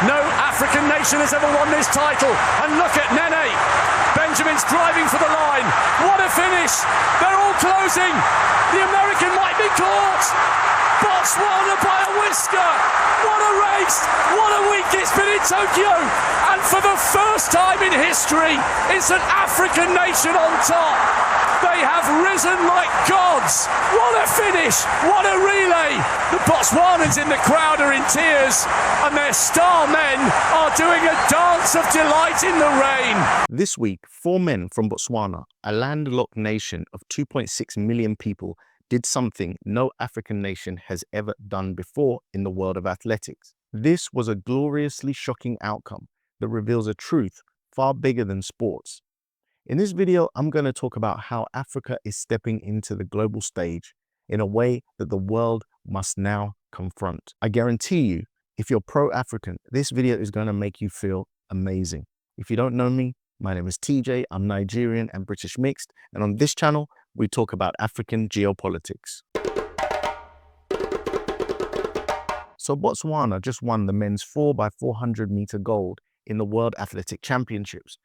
No African nation has ever won this title. And look at Nene. Benjamin's driving for the line. What a finish. They're all closing. The American might be caught. Botswana by a whisker. What a race. What a week it's been in Tokyo. And for the first time in history, it's an African nation on top. They have risen like gods. What a finish. What a relay. The Botswanans in the crowd are in tears, and their star men are doing a dance of delight in the rain. This week, 4 men from Botswana, a landlocked nation of 2.6 million people, did something no African nation has ever done before in the world of athletics. This was a gloriously shocking outcome that reveals a truth far bigger than sports. In this video, I'm going to talk about how Africa is stepping into the global stage in a way that the world must now confront. I guarantee you, if you're pro-African, this video is going to make you feel amazing. If you don't know me, my name is TJ, I'm Nigerian and British mixed, and on this channel, we talk about African geopolitics. So Botswana just won the men's 4x400 meter gold in the World Athletic Championships.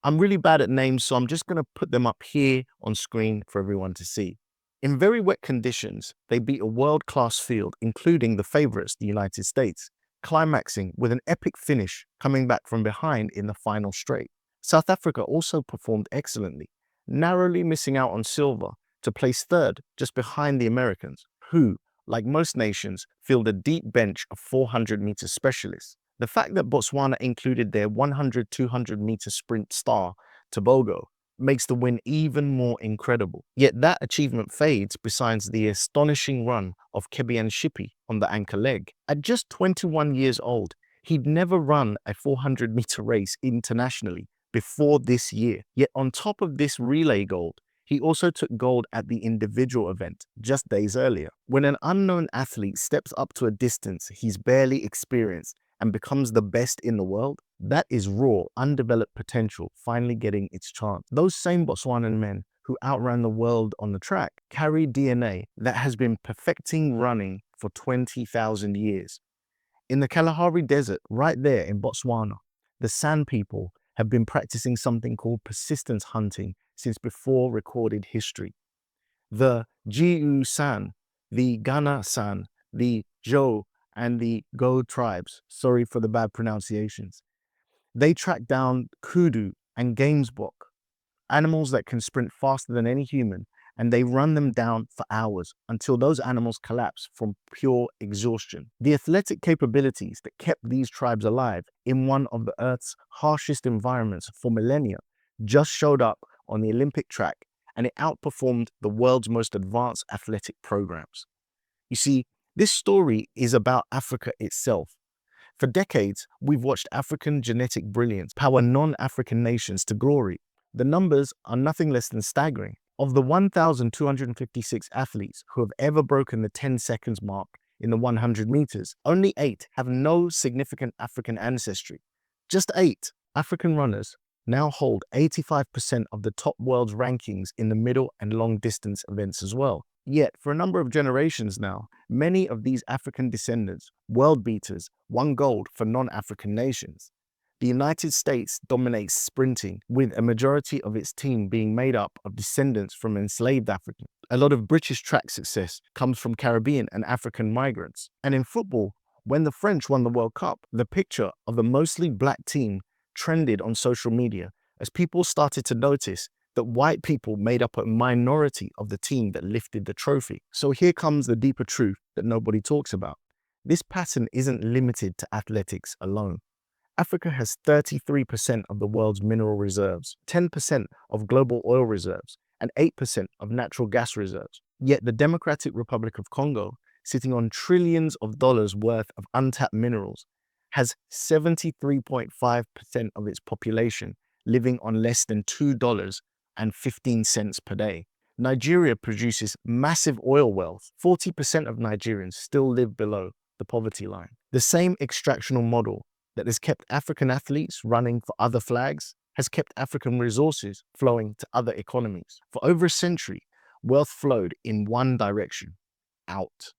I'm really bad at names, so I'm just going to put them up here on screen for everyone to see. In very wet conditions, they beat a world-class field, including the favorites, the United States, climaxing with an epic finish coming back from behind in the final straight. South Africa also performed excellently, narrowly missing out on silver to place third just behind the Americans, who, like most nations, field a deep bench of 400 meter specialists. The fact that Botswana included their 100-200 meter sprint star, Tobogo, makes the win even more incredible. Yet that achievement fades beside the astonishing run of Kebinatshipi on the anchor leg. At just 21 years old, he'd never run a 400 meter race internationally before this year. Yet on top of this relay gold, he also took gold at the individual event just days earlier. When an unknown athlete steps up to a distance he's barely experienced and becomes the best in the world, that is raw, undeveloped potential finally getting its chance. Those same Botswanan men who outran the world on the track carry DNA that has been perfecting running for 20,000 years. In the Kalahari Desert, right there in Botswana, the San people have been practicing something called persistence hunting since before recorded history. The Jiu San, the Ghana San, the Jo, and the Go tribes, sorry for the bad pronunciations, they track down kudu and gamesbok, animals that can sprint faster than any human, and they run them down for hours until those animals collapse from pure exhaustion. The athletic capabilities that kept these tribes alive in one of the Earth's harshest environments for millennia just showed up on the Olympic track, and it outperformed the world's most advanced athletic programs. You see, this story is about Africa itself. For decades, we've watched African genetic brilliance power non-African nations to glory. The numbers are nothing less than staggering. Of the 1,256 athletes who have ever broken the 10 seconds mark in the 100 meters, only 8 have no significant African ancestry. Just 8 African runners now hold 85% of the top world's rankings in the middle and long distance events as well. Yet, for a number of generations now, many of these African descendants, world beaters, won gold for non-African nations. The United States dominates sprinting, with a majority of its team being made up of descendants from enslaved Africans. A lot of British track success comes from Caribbean and African migrants. And in football, when the French won the World Cup, the picture of a mostly black team trended on social media as people started to notice that white people made up a minority of the team that lifted the trophy. So here comes the deeper truth that nobody talks about. This pattern isn't limited to athletics alone. Africa has 33% of the world's mineral reserves, 10% of global oil reserves, and 8% of natural gas reserves. Yet the Democratic Republic of Congo, sitting on trillions of dollars worth of untapped minerals, has 73.5% of its population living on less than $2.15 per day. Nigeria produces massive oil wealth. 40% of Nigerians still live below the poverty line. The same extractional model that has kept African athletes running for other flags has kept African resources flowing to other economies. For over a century, wealth flowed in one direction, out.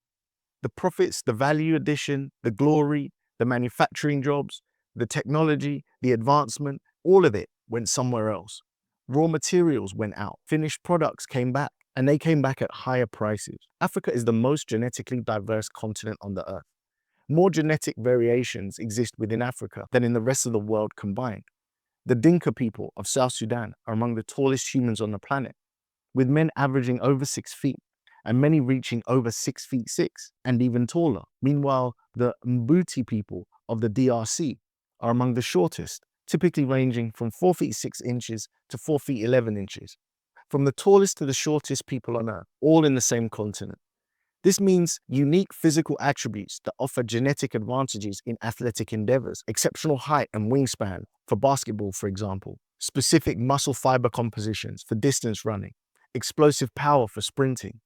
The profits, the value addition, the glory, The manufacturing jobs, the technology, the advancement, all of it went somewhere else. Raw materials went out, finished products came back, and they came back at higher prices. Africa is the most genetically diverse continent on the earth. More genetic variations exist within Africa than in the rest of the world combined. The Dinka people of South Sudan are among the tallest humans on the planet, with men averaging over 6 feet and many reaching over 6 feet 6 and even taller. Meanwhile, the Mbuti people of the DRC are among the shortest, typically ranging from 4 feet 6 inches to 4 feet 11 inches. From the tallest to the shortest people on Earth, all in the same continent. This means unique physical attributes that offer genetic advantages in athletic endeavors, exceptional height and wingspan for basketball, for example, specific muscle fiber compositions for distance running, explosive power for sprinting.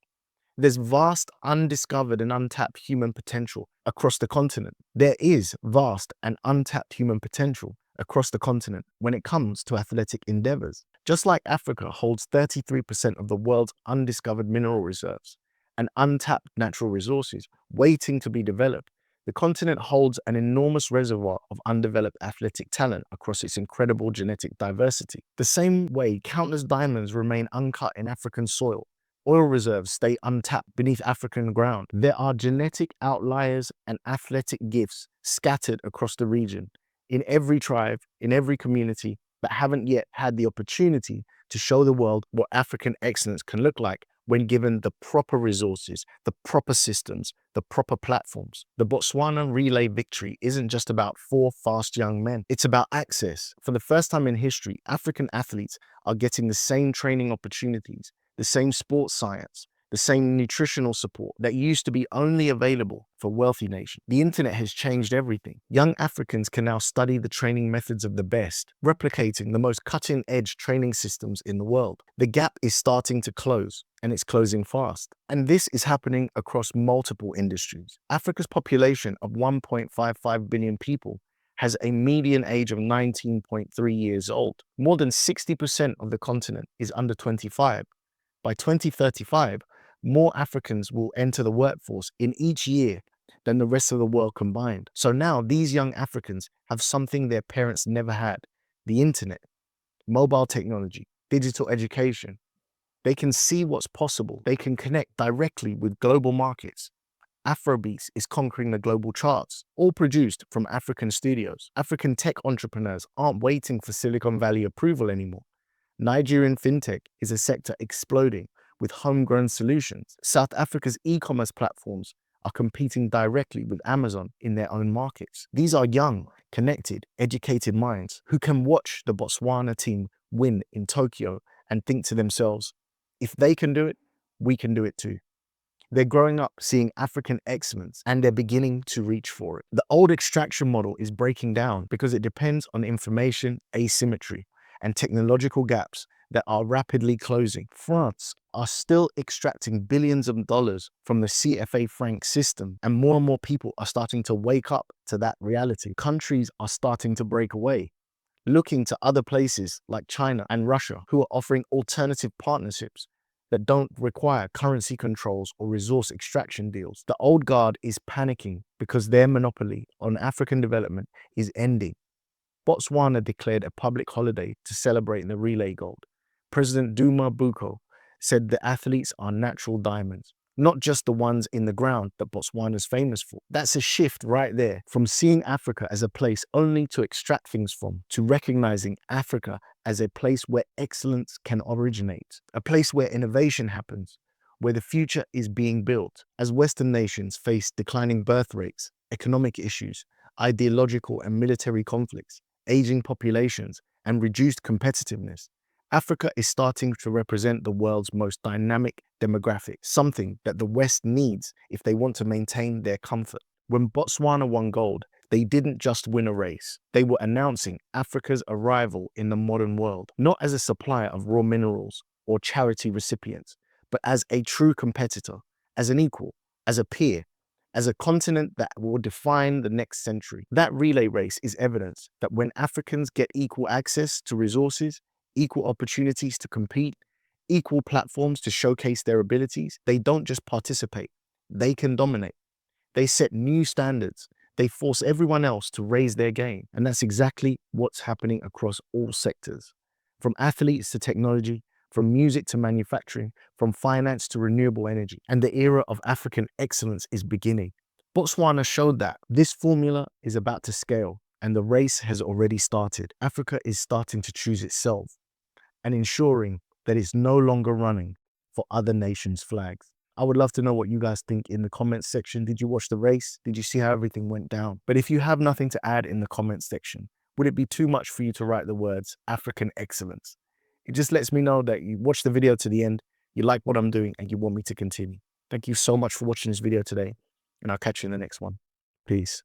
There's vast, undiscovered and untapped human potential across the continent. There is vast and untapped human potential across the continent when it comes to athletic endeavors. Just like Africa holds 33% of the world's undiscovered mineral reserves and untapped natural resources waiting to be developed, the continent holds an enormous reservoir of undeveloped athletic talent across its incredible genetic diversity. The same way countless diamonds remain uncut in African soil, oil reserves stay untapped beneath African ground, there are genetic outliers and athletic gifts scattered across the region, in every tribe, in every community, that haven't yet had the opportunity to show the world what African excellence can look like when given the proper resources, the proper systems, the proper platforms. The Botswana relay victory isn't just about 4 fast young men. It's about access. For the first time in history, African athletes are getting the same training opportunities, the same sports science, the same nutritional support that used to be only available for wealthy nations. The internet has changed everything. Young Africans can now study the training methods of the best, replicating the most cutting-edge training systems in the world. The gap is starting to close, and it's closing fast. And this is happening across multiple industries. Africa's population of 1.55 billion people has a median age of 19.3 years old. More than 60% of the continent is under 25. By 2035, more Africans will enter the workforce in each year than the rest of the world combined. So now these young Africans have something their parents never had: the internet, mobile technology, digital education. They can see what's possible. They can connect directly with global markets. Afrobeats is conquering the global charts, all produced from African studios. African tech entrepreneurs aren't waiting for Silicon Valley approval anymore. Nigerian fintech is a sector exploding with homegrown solutions. South Africa's e-commerce platforms are competing directly with Amazon in their own markets. These are young, connected, educated minds who can watch the Botswana team win in Tokyo and think to themselves, if they can do it, we can do it too. They're growing up seeing African excellence and they're beginning to reach for it. The old extraction model is breaking down because it depends on information asymmetry and technological gaps that are rapidly closing. France are still extracting billions of dollars from the CFA franc system, and more people are starting to wake up to that reality. Countries are starting to break away, looking to other places like China and Russia, who are offering alternative partnerships that don't require currency controls or resource extraction deals. The old guard is panicking because their monopoly on African development is ending. Botswana declared a public holiday to celebrate the relay gold. President Duma Boko said the athletes are natural diamonds, not just the ones in the ground that Botswana's famous for. That's a shift right there, from seeing Africa as a place only to extract things from, to recognizing Africa as a place where excellence can originate, a place where innovation happens, where the future is being built. As Western nations face declining birth rates, economic issues, ideological and military conflicts, aging populations, and reduced competitiveness, Africa is starting to represent the world's most dynamic demographic, something that the West needs if they want to maintain their comfort. When Botswana won gold, they didn't just win a race. They were announcing Africa's arrival in the modern world, not as a supplier of raw minerals or charity recipient, but as a true competitor, as an equal, as a peer, as a continent that will define the next century. That relay race is evidence that when Africans get equal access to resources, equal opportunities to compete, equal platforms to showcase their abilities, they don't just participate, they can dominate. They set new standards. They force everyone else to raise their game. And that's exactly what's happening across all sectors. From athletes to technology, from music to manufacturing, from finance to renewable energy. And the era of African excellence is beginning. Botswana showed that this formula is about to scale, and the race has already started. Africa is starting to choose itself and ensuring that it's no longer running for other nations' flags. I would love to know what you guys think in the comments section. Did you watch the race? Did you see how everything went down? But if you have nothing to add in the comments section, would it be too much for you to write the words African excellence? It just lets me know that you watched the video to the end, you like what I'm doing, and you want me to continue. Thank you so much for watching this video today, and I'll catch you in the next one. Peace.